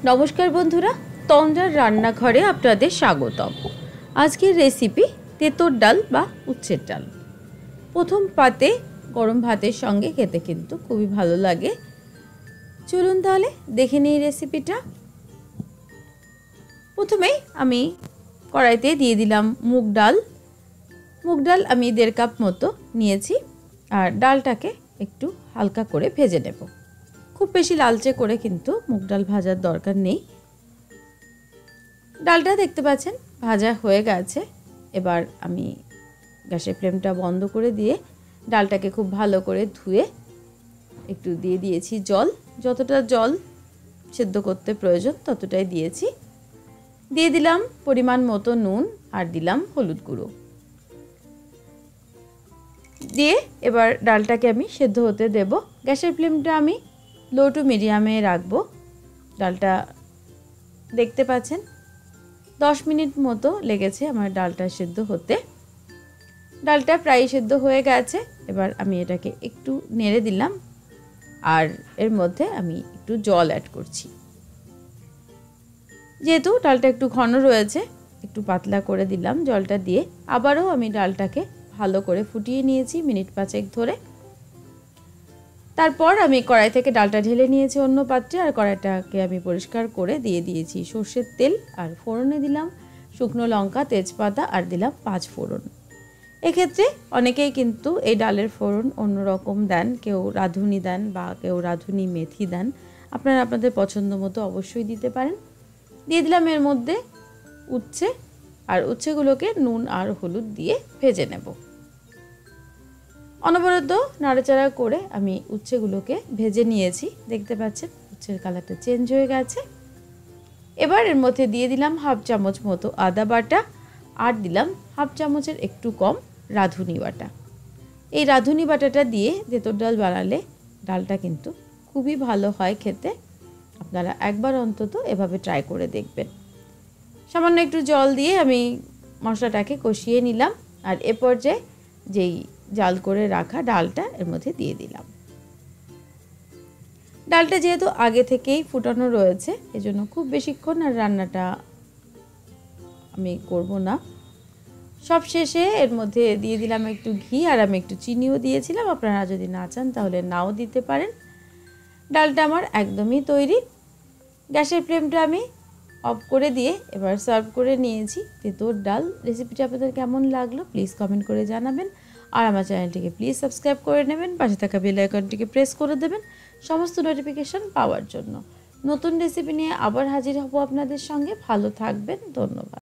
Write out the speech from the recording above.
নমস্কার বন্ধুরা, তন্দ্রার রান্নাঘরে আপনাদের স্বাগতম। আজকের রেসিপি তেঁতোর ডাল বা উচ্ছের ডাল। প্রথম পাতে গরম ভাতের সঙ্গে খেতে কিন্তু খুবই ভালো লাগে। চলুন তাহলে দেখে নিই রেসিপিটা। প্রথমেই আমি কড়াইতে দিয়ে দিলাম মুগ ডাল। মুগ ডাল আমি 1.5 কাপ মতো নিয়েছি, আর ডালটাকে একটু হালকা করে ভেজে নেব। খুব বেশি লালচে করে কিন্তু মুগ ডাল ভাজার দরকার নেই। ডালটা দেখতে পাচ্ছেন ভাজা হয়ে গেছে। এবার আমি গ্যাসের ফ্লেমটা বন্ধ করে দিয়ে ডালটাকে খুব ভালো করে ধুয়ে একটু দিয়ে দিয়েছি জল। যতটা জল সেদ্ধ করতে প্রয়োজন ততটাই দিয়েছি। দিয়ে দিলাম পরিমাণ মতো নুন আর দিলাম হলুদ গুঁড়ো দিয়ে এবার ডালটাকে আমি সেদ্ধ হতে দেব। গ্যাসের ফ্লেমটা আমি লো টু মিডিয়ামে রাখবো। ডালটা দেখতে পাচ্ছেন 10 মিনিট মতো লেগেছে আমার ডালটা সেদ্ধ হতে। ডালটা প্রায় সেদ্ধ হয়ে গেছে। এবার আমি এটাকে একটু নেড়ে দিলাম, আর এর মধ্যে আমি একটু জল অ্যাড করছি। যেহেতু ডালটা একটু ঘন রয়েছে, একটু পাতলা করে দিলাম জলটা দিয়ে। আবারও আমি ডালটাকে ভালো করে ফুটিয়ে নিয়েছি মিনিট 5 ধরে। তারপর আমি কড়াই থেকে ডালটা ঢেলে নিয়েছি অন্য পাত্রে, আর কড়াইটাকে আমি পরিষ্কার করে দিয়ে দিয়েছি সর্ষের তেল, আর ফোড়নে দিলাম শুকনো লঙ্কা, তেজপাতা, আর দিলাম 5 ফোড়ন। এক্ষেত্রে অনেকেই কিন্তু এই ডালের ফোড়ন অন্যরকম দেন, কেউ রাঁধুনি দেন বা কেউ রাঁধুনি মেথি দেন। আপনারা আপনাদের পছন্দ মতো অবশ্যই দিতে পারেন। দিয়ে দিলাম এর মধ্যে উচ্ছে, আর উচ্ছেগুলোকে নুন আর হলুদ দিয়ে ভেজে নেব। অনবরত নাড়াচাড়া করে আমি উচ্ছেগুলোকে ভেজে নিয়েছি। দেখতে পাচ্ছেন উচ্ছের কালারটা চেঞ্জ হয়ে গেছে। এবার এর মধ্যে দিয়ে দিলাম 1/2 চামচ মতো আদা বাটা, আর দিলাম 1/2 চামচের একটু কম রাঁধুনি বাটা। এই রাঁধুনি বাটাটা দিয়ে তেঁতোর ডাল বানালে ডালটা কিন্তু খুবই ভালো হয় খেতে। আপনারা একবার অন্তত এভাবে ট্রাই করে দেখবেন। সামান্য একটু জল দিয়ে আমি মশলাটাকে কষিয়ে নিলাম, আর এ পর্যায়ে যেই জাল করে রাখা ডালটা এর মধ্যে দিয়ে দিলাম। ডালটা যেহেতু আগে থেকেই ফুটানো রয়েছে, এজন্য খুব বেশিক্ষণ আর রান্নাটা আমি করব না। সব শেষে এর মধ্যে দিয়ে দিলাম একটু ঘি, আর আমি একটু চিনিও দিয়েছিলাম। আপনারা যদি না চান তাহলে নাও দিতে পারেন। ডালটা আমার একদমই তৈরি। গ্যাসের ফ্লেমটা আমি অফ করে দিয়ে এবার সার্ভ করে নিয়েছি তেঁতোর ডাল। রেসিপিটা আপনাদের কেমন লাগলো প্লিজ কমেন্ট করে জানাবেন, আর আমার চ্যানেলটিকে প্লিজ সাবস্ক্রাইব করে নেবেন। পাশে থাকা বেল আইকনটিকে প্রেস করে দেবেন সমস্ত নোটিফিকেশন পাওয়ার জন্য। নতুন রেসিপি নিয়ে আবার হাজির হব আপনাদের সঙ্গে। ভালো থাকবেন, ধন্যবাদ।